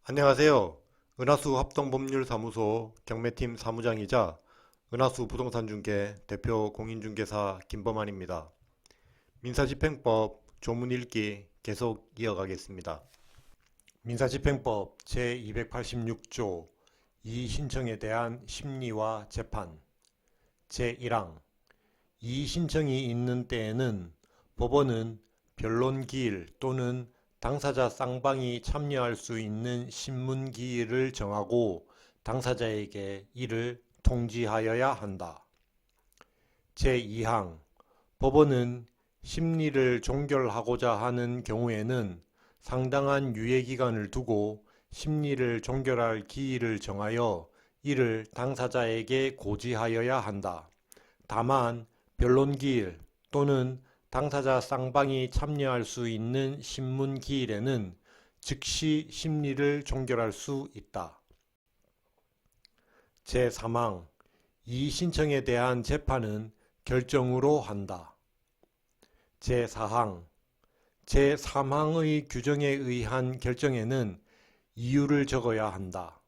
안녕하세요. 은하수 합동법률사무소 경매팀 사무장이자 은하수 부동산중개 대표 공인중개사 김범환입니다. 민사집행법 조문 읽기 계속 이어가겠습니다. 민사집행법 제286조 이의신청에 대한 심리와 재판 제1항 이의신청이 있는 때에는 법원은 변론기일 또는 당사자 쌍방이 참여할 수 있는 신문기일을 정하고 당사자에게 이를 통지하여야 한다. 제2항 법원은 심리를 종결하고자 하는 경우에는 상당한 유예기간을 두고 심리를 종결할 기일을 정하여 이를 당사자에게 고지하여야 한다. 다만 변론기일 또는 당사자 쌍방이 참여할 수 있는 신문기일에는 즉시 심리를 종결할 수 있다. 제3항 이의신청에 대한 재판은 결정으로 한다. 제4항 제3항의 규정에 의한 결정에는 이유를 적어야 한다.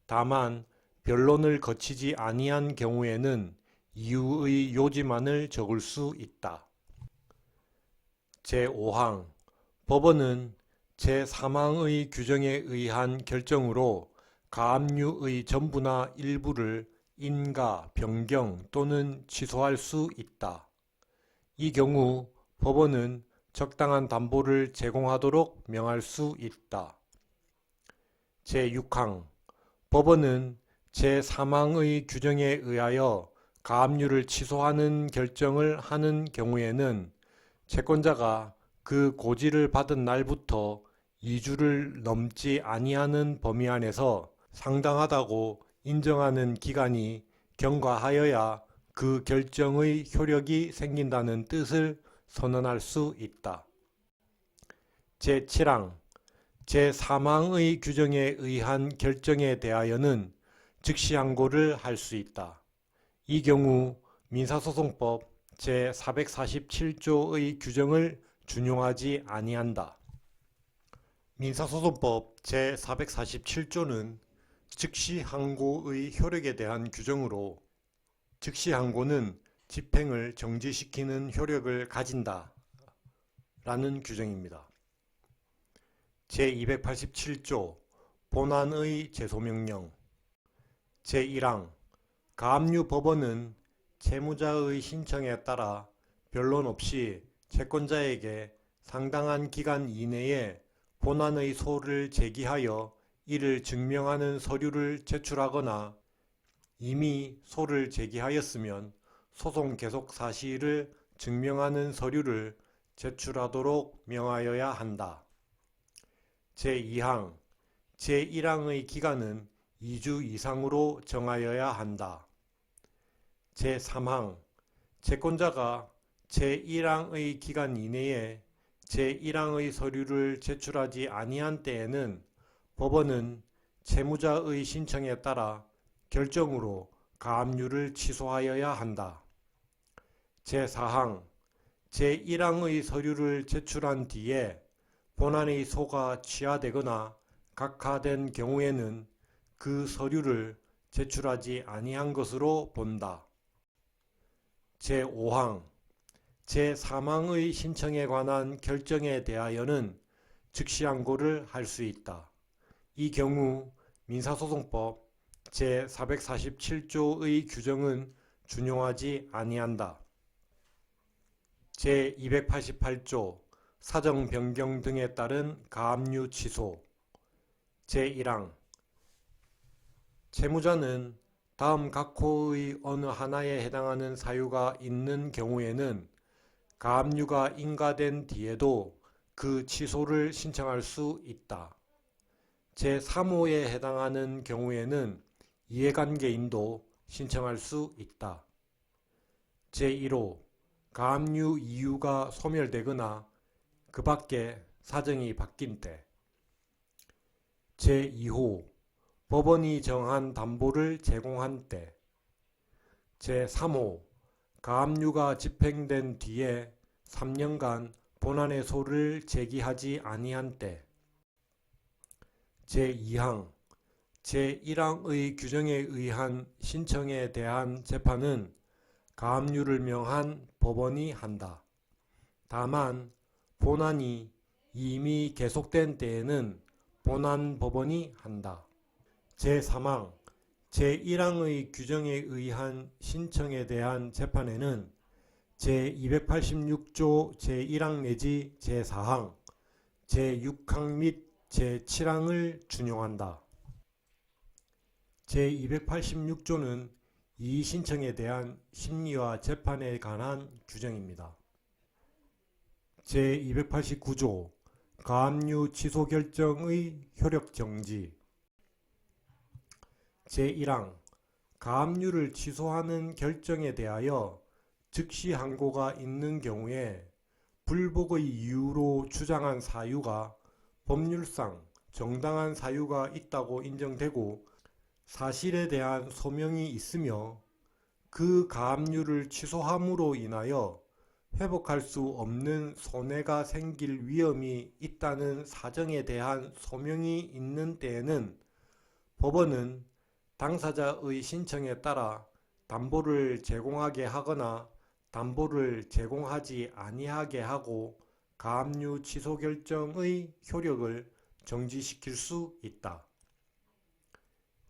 다만 변론을 거치지 아니한 경우에는 이유의 요지만을 적을 수 있다. 제5항 법원은 제3항의 규정에 의한 결정으로 가압류의 전부나 일부를 인가, 변경 또는 취소할 수 있다. 이 경우 법원은 적당한 담보를 제공하도록 명할 수 있다. 제6항 법원은 제3항의 규정에 의하여 가압류를 취소하는 결정을 하는 경우에는 채권자가 그 고지를 받은 날부터 2주를 넘지 아니하는 범위 안에서 상당하다고 인정하는 기간이 경과하여야 그 결정의 효력이 생긴다는 뜻을 선언할 수 있다. 제7항 제3항의 규정에 의한 결정에 대하여는 즉시 항고를 할 수 있다. 이 경우 민사소송법 제447조의 규정을 준용하지 아니한다. 민사소송법 제447조는 즉시 항고의 효력에 대한 규정으로 즉시 항고는 집행을 정지시키는 효력을 가진다 라는 규정입니다. 제287조 본안의 제소명령 제1항 가압류 법원은 채무자의 신청에 따라 변론 없이 채권자에게 상당한 기간 이내에 본안의 소를 제기하여 이를 증명하는 서류를 제출하거나 이미 소를 제기하였으면 소송 계속 사실을 증명하는 서류를 제출하도록 명하여야 한다. 제2항 제1항의 기간은 2주 이상으로 정하여야 한다. 제3항 채권자가 제1항의 기간 이내에 제1항의 서류를 제출하지 아니한 때에는 법원은 채무자의 신청에 따라 결정으로 가압류를 취소하여야 한다. 제4항 제1항의 서류를 제출한 뒤에 본안의 소가 취하되거나 각하된 경우에는 그 서류를 제출하지 아니한 것으로 본다. 제5항 제3항의 신청에 관한 결정에 대하여는 즉시 항고를 할 수 있다. 이 경우 민사소송법 제447조의 규정은 준용하지 아니한다. 제288조 사정 변경 등에 따른 가압류 취소 제1항 채무자는 다음 각호의 어느 하나에 해당하는 사유가 있는 경우에는 가압류가 인가된 뒤에도 그 취소를 신청할 수 있다. 제3호에 해당하는 경우에는 이해관계인도 신청할 수 있다. 제1호 가압류 이유가 소멸되거나 그 밖에 사정이 바뀐 때 제2호 법원이 정한 담보를 제공한 때 제3호 가압류가 집행된 뒤에 3년간 본안의 소를 제기하지 아니한 때 제2항 제1항의 규정에 의한 신청에 대한 재판은 가압류를 명한 법원이 한다. 다만 본안이 이미 계속된 때에는 본안법원이 한다. 제3항 제1항의 규정에 의한 신청에 대한 재판에는 제286조 제1항 내지 제4항, 제6항 및 제7항을 준용한다. 제286조는 이 신청에 대한 심리와 재판에 관한 규정입니다. 제289조 가압류 취소 결정의 효력 정지. 제1항 가압류를 취소하는 결정에 대하여 즉시 항고가 있는 경우에 불복의 이유로 주장한 사유가 법률상 정당한 사유가 있다고 인정되고 사실에 대한 소명이 있으며 그 가압류를 취소함으로 인하여 회복할 수 없는 손해가 생길 위험이 있다는 사정에 대한 소명이 있는 때에는 법원은 당사자의 신청에 따라 담보를 제공하게 하거나 담보를 제공하지 아니하게 하고 가압류 취소 결정의 효력을 정지시킬 수 있다.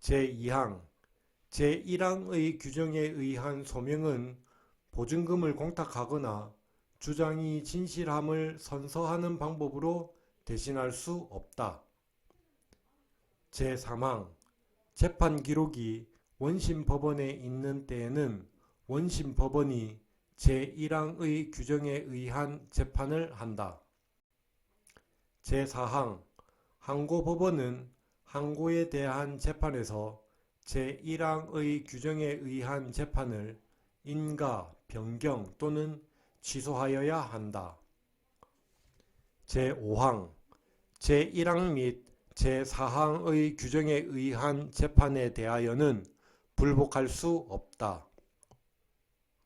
제2항 제1항의 규정에 의한 소명은 보증금을 공탁하거나 주장이 진실함을 선서하는 방법으로 대신할 수 없다. 제3항 재판 기록이 원심법원에 있는 때에는 원심법원이 제1항의 규정에 의한 재판을 한다. 제4항 항고법원은 항고에 대한 재판에서 제1항의 규정에 의한 재판을 인가, 변경 또는 취소하여야 한다. 제5항 제1항 및 제4항의 규정에 의한 재판에 대하여는 불복할 수 없다.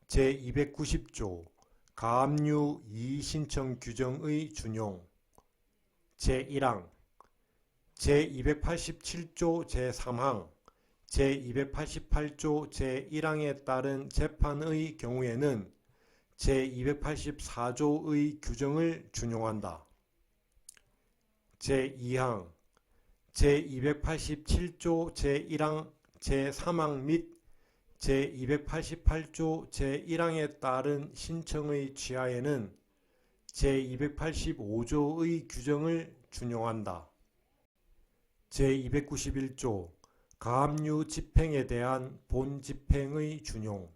제290조 가압류 이의신청 규정의 준용. 제1항 제287조 제3항 제288조 제1항에 따른 재판의 경우에는 제284조의 규정을 준용한다. 제2항 제287조 제1항 제3항 및 제288조 제1항에 따른 신청의 취하에는 제285조의 규정을 준용한다. 제291조 가압류 집행에 대한 본집행의 준용.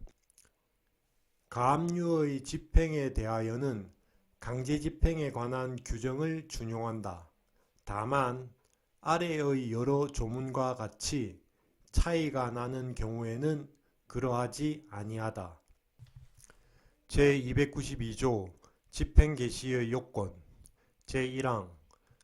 가압류의 집행에 대하여는 강제집행에 관한 규정을 준용한다. 다만 아래의 여러 조문과 같이 차이가 나는 경우에는 그러하지 아니하다. 제292조 집행 개시의 요건. 제1항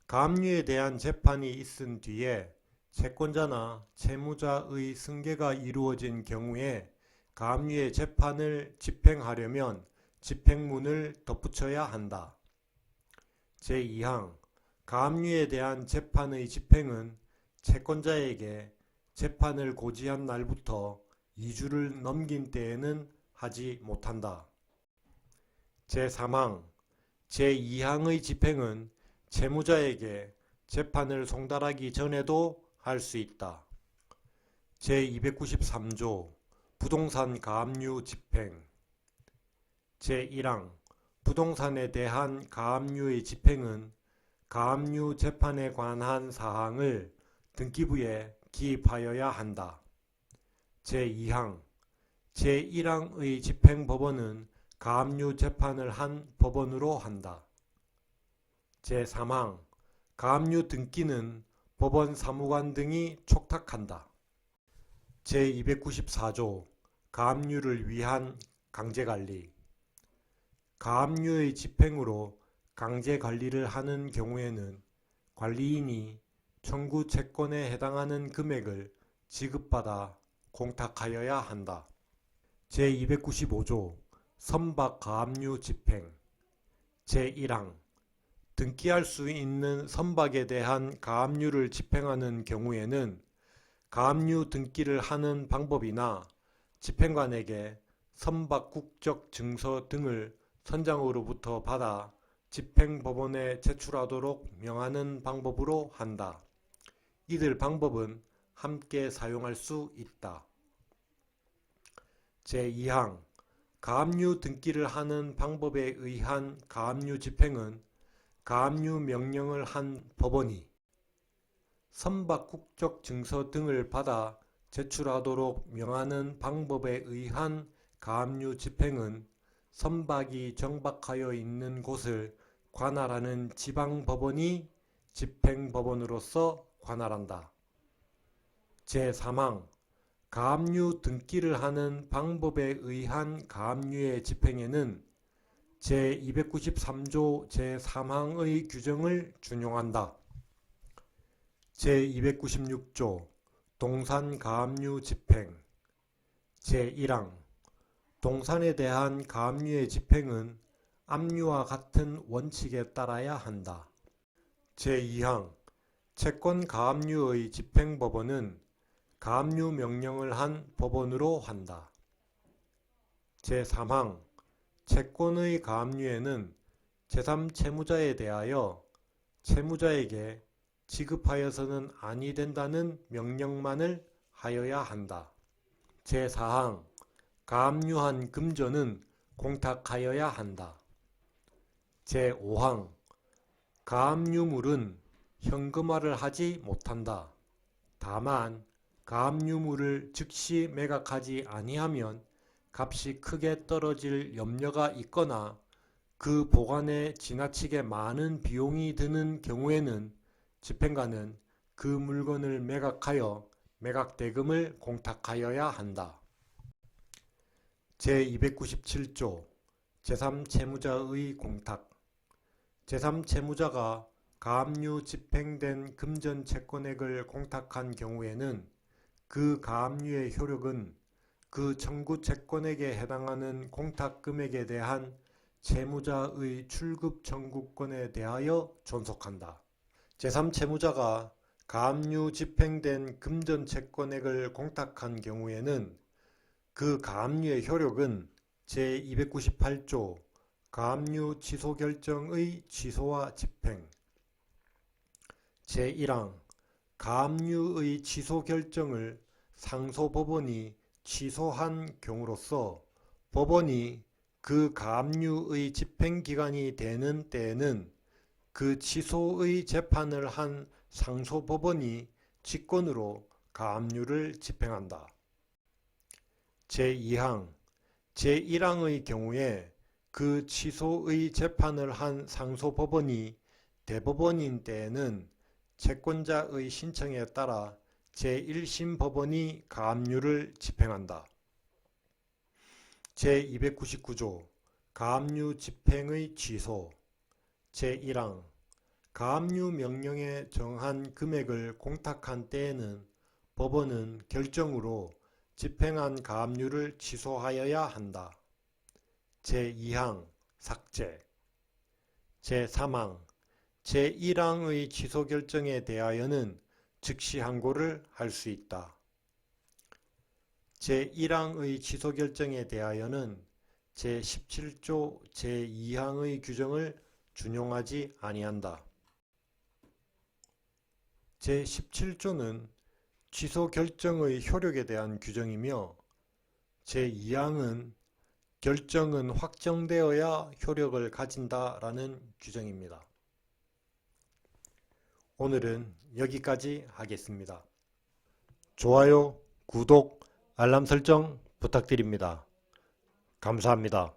가압류에 대한 재판이 있은 뒤에 채권자나 채무자의 승계가 이루어진 경우에 가압류의 재판을 집행하려면 집행문을 덧붙여야 한다. 제2항 가압류에 대한 재판의 집행은 채권자에게 재판을 고지한 날부터 2주를 넘긴 때에는 하지 못한다. 제3항 제2항의 집행은 채무자에게 재판을 송달하기 전에도 할 수 있다. 제293조 부동산 가압류 집행. 제1항 부동산에 대한 가압류의 집행은 가압류 재판에 관한 사항을 등기부에 기입하여야 한다. 제2항 제1항의 집행법원은 가압류 재판을 한 법원으로 한다. 제3항 가압류 등기는 법원 사무관 등이 촉탁한다. 제294조 가압류를 위한 강제관리. 가압류의 집행으로 강제관리를 하는 경우에는 관리인이 청구 채권에 해당하는 금액을 지급받아 공탁하여야 한다. 제295조 선박 가압류 집행. 제1항 등기할 수 있는 선박에 대한 가압류를 집행하는 경우에는 가압류 등기를 하는 방법이나 집행관에게 선박 국적 증서 등을 선장으로부터 받아 집행법원에 제출하도록 명하는 방법으로 한다. 이들 방법은 함께 사용할 수 있다. 제2항 가압류 등기를 하는 방법에 의한 가압류 집행은 가압류 명령을 한 법원이 선박 국적 증서 등을 받아 제출하도록 명하는 방법에 의한 가압류 집행은 선박이 정박하여 있는 곳을 관할하는 지방법원이 집행법원으로서 관할한다. 제3항 가압류 등기를 하는 방법에 의한 가압류의 집행에는 제293조 제3항의 규정을 준용한다. 제296조 동산 가압류 집행 제1항 동산에 대한 가압류의 집행은 압류와 같은 원칙에 따라야 한다. 제2항 채권 가압류의 집행법원은 가압류 명령을 한 법원으로 한다. 제3항 채권의 가압류에는 제3채무자에 대하여 채무자에게 지급하여서는 아니 된다는 명령만을 하여야 한다. 제4항 가압류한 금전은 공탁하여야 한다. 제5항 가압류물은 현금화를 하지 못한다. 다만 가압류물을 즉시 매각하지 아니하면 값이 크게 떨어질 염려가 있거나 그 보관에 지나치게 많은 비용이 드는 경우에는 집행관은 그 물건을 매각하여 매각대금을 공탁하여야 한다. 제297조 제3채무자의 공탁 제3채무자가 가압류 집행된 금전 채권액을 공탁한 경우에는 그 가압류의 효력은 그 청구 채권액에 해당하는 공탁금액에 대한 채무자의 출급 청구권에 대하여 존속한다. 제3채무자가 가압류 집행된 금전 채권액을 공탁한 경우에는 그 가압류의 효력은 제298조 가압류 취소결정의 취소와 집행 제1항 가압류의 취소결정을 상소법원이 취소한 경우로서 법원이 그 가압류의 집행기간이 되는 때에는 그 취소의 재판을 한 상소법원이 직권으로 가압류를 집행한다. 제2항 제1항의 경우에 그 취소의 재판을 한 상소법원이 대법원인 때에는 채권자의 신청에 따라 제1심 법원이 가압류를 집행한다. 제299조 가압류 집행의 취소 제1항 가압류 명령에 정한 금액을 공탁한 때에는 법원은 결정으로 집행한 가압류를 취소하여야 한다. 제2항 삭제 제3항 제1항의 취소 결정에 대하여는 즉시 항고를 할 수 있다. 제1항의 취소 결정에 대하여는 제17조 제2항의 규정을 준용하지 아니한다. 제17조는 취소 결정의 효력에 대한 규정이며 제2항은 결정은 확정되어야 효력을 가진다라는 규정입니다. 오늘은 여기까지 하겠습니다. 좋아요, 구독, 알람 설정 부탁드립니다. 감사합니다.